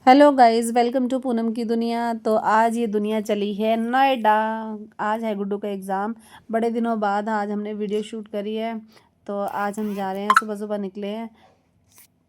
Hello guys, welcome to Poonam की दुनिया। तो आज ये दुनिया चली है नोएडा। आज है गुड्डू का एग्ज़ाम। बड़े दिनों बाद आज हमने वीडियो शूट करी है। तो आज हम जा रहे हैं, सुबह सुबह निकले हैं।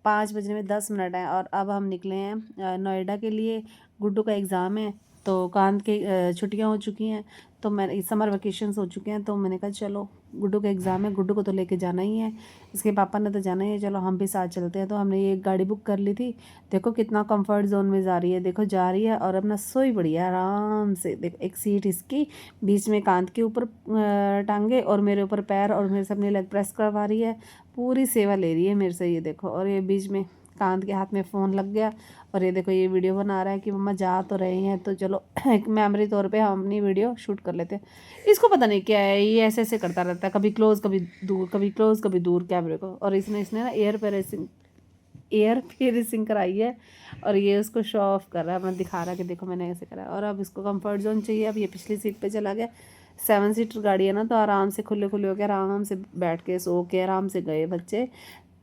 5 बजने में 10 मिनट हैं और अब हम निकले हैं नोएडा के लिए। गुड्डू का एग्ज़ाम है। तो कांत के छुट्टियां हो चुकी हैं। तो मैं समर वेकेशंस हो चुके हैं। तो मैंने कहा चलो, गुड्डू का एग्ज़ाम है, गुड्डू को तो लेके जाना ही है। इसके पापा ने तो जाना ही है, चलो हम भी साथ चलते हैं। तो हमने ये गाड़ी बुक कर ली थी। देखो कितना कंफर्ट जोन में जा रही है, देखो जा रही है और अपना सोई पड़ी है आराम से। देखो एक सीट इसकी, बीच में कांध के ऊपर टांगे और मेरे ऊपर पैर, और मेरे से अपनी लेग प्रेस करवा रही है। पूरी सेवा ले रही है मेरे से, ये देखो। और ये बीच में कांध के हाथ में फ़ोन लग गया और ये देखो ये वीडियो बना रहा है कि मम्मा जा तो रहे हैं, तो चलो एक मेमोरी तौर पे हम अपनी वीडियो शूट कर लेते हैं। इसको पता नहीं क्या है, ये ऐसे ऐसे करता रहता है, कभी क्लोज कभी दूर, कभी क्लोज कभी दूर कैमरे को। और इसने इसने ना एयर फिनिशिंग कराई है और ये उसको शो ऑफ कर रहा है, मैं दिखा रहा है कि देखो मैंने ऐसे करा है। और अब इसको कंफर्ट जोन चाहिए। अब ये पिछली सीट पे चला गया। 7 सीटर गाड़ी है ना, तो आराम से खुले खुले होकर आराम से बैठ के सो के आराम से गए बच्चे।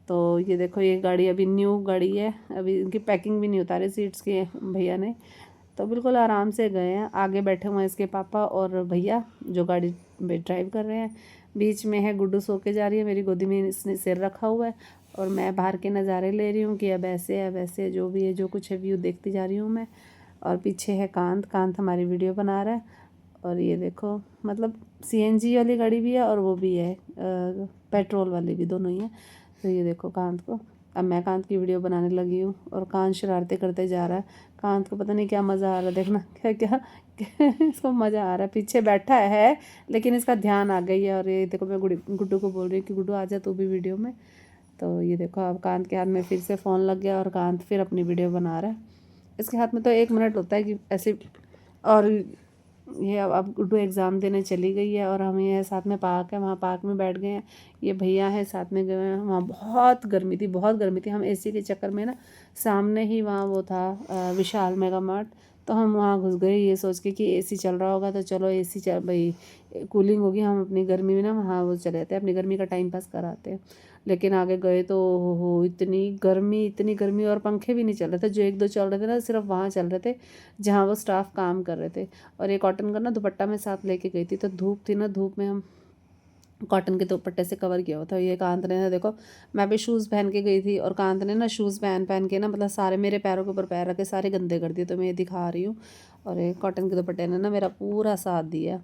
तो ये देखो ये गाड़ी अभी न्यू गाड़ी है, अभी इनकी पैकिंग भी नहीं उतारी सीट्स की भैया ने। तो बिल्कुल आराम से गए हैं। आगे बैठे हुए हैं इसके पापा और भैया जो गाड़ी ड्राइव कर रहे हैं। बीच में है गुड्डू, सो के जा रही है, मेरी गोदी में इसने सिर रखा हुआ है और मैं बाहर के नज़ारे ले रही हूँ कि अब ऐसे है वैसे, जो भी है जो कुछ है व्यू देखती जा रही हूँ मैं। और पीछे है कांत, कांत हमारी वीडियो बना रहा है। और ये देखो मतलब सीएनजी वाली गाड़ी भी है और वो भी है पेट्रोल वाली भी, दोनों ही है। तो ये देखो कांत को, अब मैं कांत की वीडियो बनाने लगी हूँ और कांत शरारतें करते जा रहा है। कांत को पता नहीं क्या मज़ा आ रहा है, देखना क्या क्या इसको मज़ा आ रहा है। पीछे बैठा है लेकिन इसका ध्यान आ गई है। और ये देखो मैं गुड्डू को बोल रही हूँ कि गुड्डू आ जा तू भी वीडियो में। तो ये देखो अब कांत के हाथ में फिर से फ़ोन लग गया और कांत फिर अपनी वीडियो बना रहा है। इसके हाथ में तो 1 मिनट होता है कि ऐसे। और ये अब गुड्डू एग्ज़ाम देने चली गई है और हम ये साथ में पार्क है, वहाँ पार्क में बैठ गए हैं। ये भैया है साथ में गए हैं। वहाँ बहुत गर्मी थी, बहुत गर्मी थी। हम एसी के चक्कर में ना, सामने ही वहाँ वो था विशाल मेगा मार्ट। तो हम वहाँ घुस गए ये सोच के कि एसी चल रहा होगा, तो चलो एसी चल भाई, कूलिंग होगी। हम अपनी गर्मी में ना वहाँ वो चले जाते हैं, अपनी गर्मी का टाइम पास कराते हैं। लेकिन आगे गए तो हो इतनी गर्मी, इतनी गर्मी, और पंखे भी नहीं चल रहे थे। जो एक दो चल रहे थे ना, सिर्फ वहाँ चल रहे थे जहाँ वो स्टाफ काम कर रहे थे। और ये कॉटन का ना दुपट्टा मैं साथ लेके गई थी, तो धूप थी ना, धूप में हम कॉटन के दुपट्टे से कवर किया हुआ था। ये कांत ने ना देखो, मैं भी शूज़ पहन के गई थी और कांत ने ना शूज़ पहन पहन के ना, मतलब सारे मेरे पैरों के ऊपर पैर रखे, सारे गंदे कर दिए। तो मैं ये दिखा रही हूँ। और ये कॉटन के दुपट्टे ने ना मेरा पूरा साथ दिया।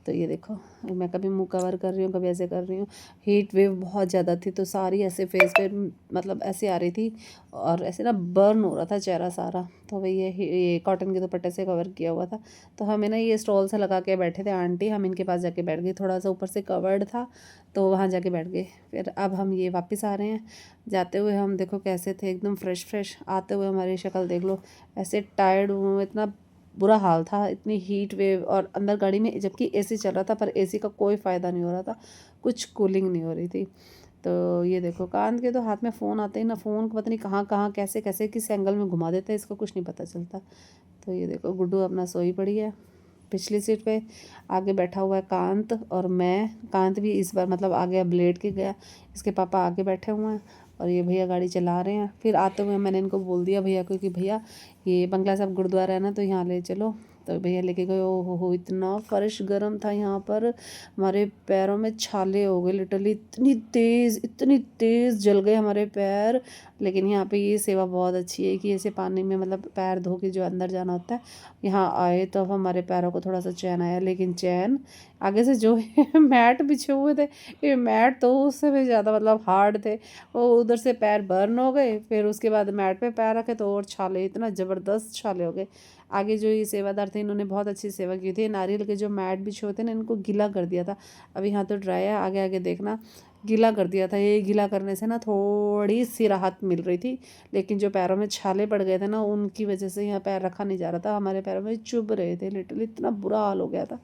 तो ये देखो मैं कभी मुंह कवर कर रही हूँ, कभी ऐसे कर रही हूँ। हीट वेव बहुत ज़्यादा थी तो सारी ऐसे फेस पे मतलब ऐसे आ रही थी और ऐसे ना बर्न हो रहा था चेहरा सारा। तो भाई ये कॉटन के दुपट्टे से कवर किया हुआ था। तो हमें ना ये स्टॉल से लगा के बैठे थे आंटी, हम इनके पास जाके बैठ गए। थोड़ा सा ऊपर से कवर्ड था तो वहाँ जाके बैठ गए। फिर अब हम ये वापस आ रहे हैं। जाते हुए हम देखो कैसे थे, एकदम फ्रेश फ्रेश। आते हुए हमारी शक्ल देख लो, ऐसे टायर्ड हुए, इतना बुरा हाल था, इतनी हीट वेव। और अंदर गाड़ी में जबकि एसी चल रहा था, पर एसी का कोई फ़ायदा नहीं हो रहा था, कुछ कूलिंग नहीं हो रही थी। तो ये देखो कांत के तो हाथ में फ़ोन आते ही ना, फ़ोन को पता नहीं कहाँ कहाँ कैसे कैसे किस एंगल में घुमा देते हैं, इसको कुछ नहीं पता चलता। तो ये देखो गुड्डू अपना सोई पड़ी है पिछली सीट पे। आगे बैठा हुआ है कांत और मैं। कांत भी इस बार मतलब आगे अब लेट के गया। इसके पापा आगे बैठे हुए हैं और ये भैया गाड़ी चला रहे हैं। फिर आते हुए मैंने इनको बोल दिया भैया को कि भैया ये बंगला साहब गुरुद्वारा है ना, तो यहाँ ले चलो। तो भैया लेके गए। ओ हो, इतना फर्श गर्म था यहाँ पर, हमारे पैरों में छाले हो गए लिटरली, इतनी तेज़ जल गए हमारे पैर। लेकिन यहाँ पे ये सेवा बहुत अच्छी है कि ऐसे पानी में मतलब पैर धो के जो अंदर जाना होता है। यहाँ आए तो अब हमारे पैरों को थोड़ा सा चैन आया, लेकिन चैन आगे से जो मैट बिछे हुए थे, ये मैट तो उससे भी ज़्यादा मतलब हार्ड थे। वो उधर से पैर बर्न हो गए, फिर उसके बाद मैट पे पैर रखे तो और छाले, इतना ज़बरदस्त छाले हो गए। आगे जो ये सेवादार थे इन्होंने बहुत अच्छी सेवा की थी। नारियल के जो मैट बिछे होते ना, इनको गीला कर दिया था। अभी यहाँ तो ड्राई है, आगे आगे देखना। गीला कर दिया था, ये गीला करने से ना थोड़ी सी राहत मिल रही थी। लेकिन जो पैरों में छाले पड़ गए थे ना, उनकी वजह से यहाँ पैर रखा नहीं जा रहा था, हमारे पैरों में चुभ रहे थे लिटरली, इतना बुरा हाल हो गया था।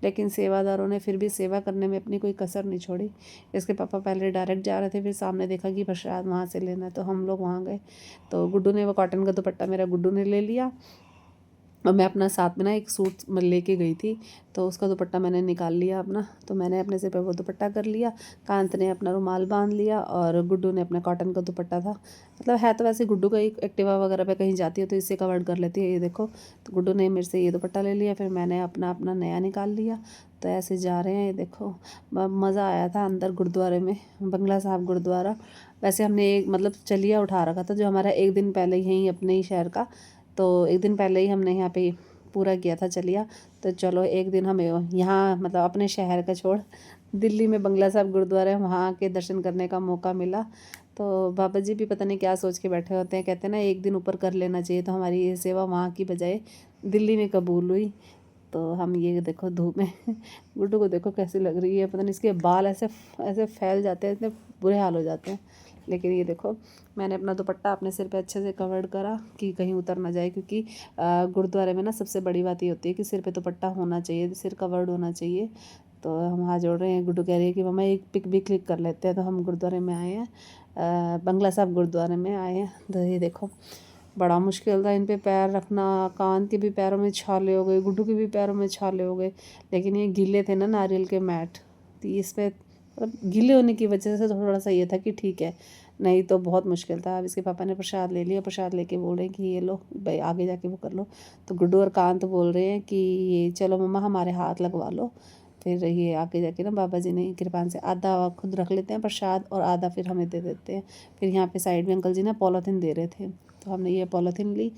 लेकिन सेवादारों ने फिर भी सेवा करने में अपनी कोई कसर नहीं छोड़ी। इसके पापा पहले डायरेक्ट जा रहे थे, फिर सामने देखा कि प्रसाद वहाँ से लेना है, तो हम लोग वहाँ गए। तो गुड्डू ने वो कॉटन का दुपट्टा मेरा गुड्डू ने ले लिया और मैं अपना साथ में ना एक सूट लेके गई थी, तो उसका दुपट्टा मैंने निकाल लिया अपना, तो मैंने अपने सिर पे वो दुपट्टा कर लिया, कांत ने अपना रुमाल बांध लिया और गुड्डू ने अपना कॉटन का दुपट्टा था, मतलब है तो वैसे गुड्डू का एक एक्टिवा वगैरह पे कहीं जाती है तो इससे कवर कर लेती है, ये देखो। तो गुड्डू ने मेरे से ये दुपट्टा ले लिया, फिर मैंने अपना अपना नया निकाल लिया। तो ऐसे जा रहे हैं, ये देखो। मज़ा आया था अंदर गुरुद्वारे में, बंगला साहब गुरुद्वारा। वैसे हमने एक मतलब चलिया उठा रखा था जो हमारा एक दिन पहले यहीं अपने ही शहर का, तो एक दिन पहले ही हमने यहाँ पे पूरा किया था चलिया। तो चलो एक दिन हमें यहाँ मतलब अपने शहर का छोड़ दिल्ली में बंगला साहब गुरुद्वारा है, वहाँ के दर्शन करने का मौका मिला। तो बाबा जी भी पता नहीं क्या सोच के बैठे होते हैं, कहते हैं ना एक दिन ऊपर कर लेना चाहिए, तो हमारी ये सेवा वहाँ की बजाय दिल्ली में कबूल हुई। तो हम ये देखो धूप में गुड्डू को देखो कैसी लग रही है, पता नहीं इसके बाल ऐसे ऐसे फैल जाते हैं, इतने बुरे हाल हो जाते हैं। लेकिन ये देखो मैंने अपना दुपट्टा अपने सिर पे अच्छे से कवर्ड करा कि कहीं उतर ना जाए, क्योंकि गुरुद्वारे में ना सबसे बड़ी बात ये होती है कि सिर पे दुपट्टा होना चाहिए, सिर कवर्ड होना चाहिए। तो हम हाथ जोड़ रहे हैं, गुड्डू कह रही है कि मम्मा एक पिक भी क्लिक कर लेते हैं। तो हम गुरुद्वारे में आए हैं, बंगला साहब गुरुद्वारे में आए हैं। तो ये देखो बड़ा मुश्किल था इन पे पैर रखना, कान के भी पैरों में छाले हो गए, गुड्डू के भी पैरों में छाले हो गए। लेकिन ये गीले थे ना नारियल के मैट, तो इस पे मतलब गीले होने की वजह से थोड़ा सा ये था कि ठीक है, नहीं तो बहुत मुश्किल था। अब इसके पापा ने प्रसाद ले लिया, प्रसाद लेके बोल रहे हैं कि ये लो भाई आगे जाके वो कर लो। तो गुड्डू और कांत बोल रहे हैं कि ये चलो मम्मा हमारे हाथ लगवा लो। फिर ये आगे जाके ना बाबा जी ने कृपान से आधा खुद रख लेते हैं प्रसाद और आधा फिर हमें दे देते हैं। फिर यहाँ पे साइड में अंकल जी ना पॉलीथीन दे रहे थे, तो हमने ये पॉलीथीन ली।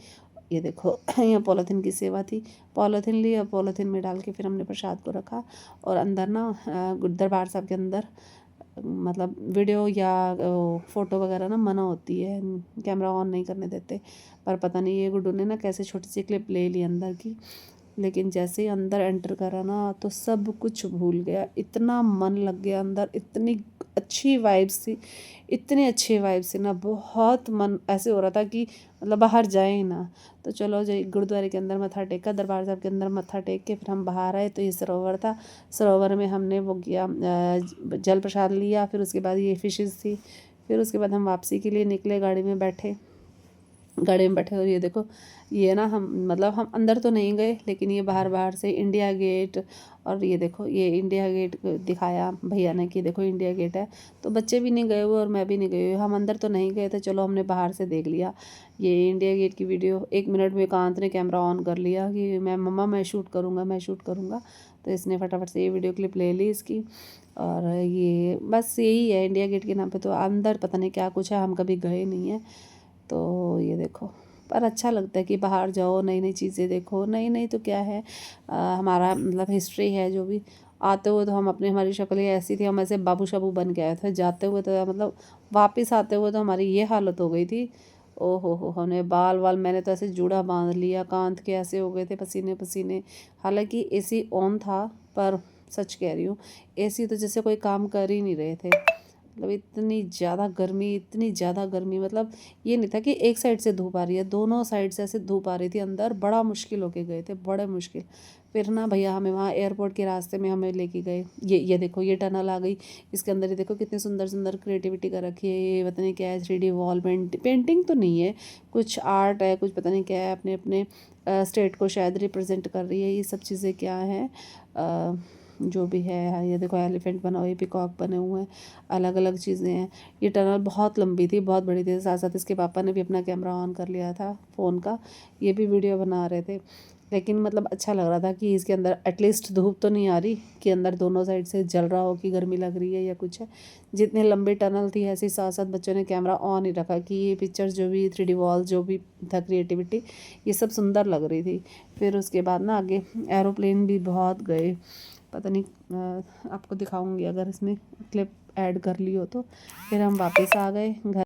ये देखो यहाँ पॉलीथीन की सेवा थी, पॉलीथीन ली और पॉलीथीन में डाल के फिर हमने प्रसाद को रखा। और अंदर ना दरबार साहब के अंदर मतलब वीडियो या फ़ोटो वगैरह ना मना होती है, कैमरा ऑन नहीं करने देते। पर पता नहीं ये गुड्डू ने ना कैसे छोटी सी क्लिप ले ली अंदर की, लेकिन जैसे ही अंदर एंटर करा ना तो सब कुछ भूल गया, इतना मन लग गया अंदर, इतनी अच्छी वाइब्स थी, इतनी अच्छी वाइब्स थी ना, बहुत मन ऐसे हो रहा था कि मतलब बाहर जाए ही ना। तो चलो जो गुरुद्वारे के अंदर मत्था टेका, दरबार साहब के अंदर मत्था टेक के फिर हम बाहर आए। तो ये सरोवर था, सरोवर में हमने वो किया जल प्रसाद लिया, फिर उसके बाद ये फिशेज़ थी। फिर उसके बाद हम वापसी के लिए निकले, गाड़ी में बैठे, गाड़ी में बैठे। और ये देखो ये ना हम मतलब हम अंदर तो नहीं गए, लेकिन ये बाहर बाहर से इंडिया गेट, और ये देखो ये इंडिया गेट दिखाया भैया ने कि देखो इंडिया गेट है। तो बच्चे भी नहीं गए हुए और मैं भी नहीं गई हुई, हम अंदर तो नहीं गए थे, चलो हमने बाहर से देख लिया ये इंडिया गेट की वीडियो। 1 मिनट में कांत ने कैमरा ऑन कर लिया कि मैं मम्मा मैं शूट करूँगा, मैं शूट करूँगा। तो इसने फटाफट से ये वीडियो क्लिप ले ली इसकी। और ये बस यही है इंडिया गेट के नाम पे, तो अंदर पता नहीं क्या कुछ है, हम कभी गए नहीं हैं। तो ये देखो पर अच्छा लगता है कि बाहर जाओ, नई नई चीज़ें देखो, नई नई तो क्या है हमारा मतलब हिस्ट्री है जो भी। आते हुए तो हम अपने हमारी शक्लें ऐसी थी, हम ऐसे बाबू शाबू बन के आए थे, जाते हुए तो मतलब वापस आते हुए तो हमारी ये हालत हो गई थी। ओ हो हमने बाल वाल मैंने तो ऐसे जूड़ा बांध लिया, कांध के ऐसे हो गए थे पसीने पसीने। हालांकि एसी ऑन था, पर सच कह रही हूँ एसी तो जैसे कोई काम कर ही नहीं रहे थे, मतलब इतनी ज़्यादा गर्मी, इतनी ज़्यादा गर्मी, मतलब ये नहीं था कि एक साइड से धूप आ रही है, दोनों साइड से ऐसे धूप आ रही थी अंदर, बड़ा मुश्किल होके गए थे, बड़े मुश्किल। फिर ना भैया हमें वहाँ एयरपोर्ट के रास्ते में हमें लेके गए, ये देखो ये टनल आ गई, इसके अंदर ये देखो कितनी सुंदर सुंदर क्रिएटिविटी कर रखी है, ये पता नहीं क्या है, 3D वॉल पेंटिंग तो नहीं है, कुछ आर्ट है, कुछ पता नहीं क्या है, अपने अपने स्टेट को शायद रिप्रेजेंट कर रही है। ये सब चीज़ें क्या हैं जो भी है, ये देखो एलिफेंट बना हुआ है, पिकॉक बने हुए हैं, अलग अलग चीज़ें हैं। ये टनल बहुत लंबी थी, बहुत बड़ी थी, साथ साथ इसके पापा ने भी अपना कैमरा ऑन कर लिया था फ़ोन का, ये भी वीडियो बना रहे थे। लेकिन मतलब अच्छा लग रहा था कि इसके अंदर एटलीस्ट धूप तो नहीं आ रही कि अंदर दोनों साइड से जल रहा हो कि गर्मी लग रही है या कुछ है। जितने लंबी टनल थी ऐसे ही साथ साथ बच्चों ने कैमरा ऑन ही रखा कि ये पिक्चर्स जो भी 3D वॉल्स जो भी था क्रिएटिविटी, ये सब सुंदर लग रही थी। फिर उसके बाद ना आगे एरोप्लेन भी बहुत गए, पता नहीं आपको दिखाऊंगी अगर इसमें क्लिप ऐड कर ली हो तो। फिर हम वापस आ गए घर।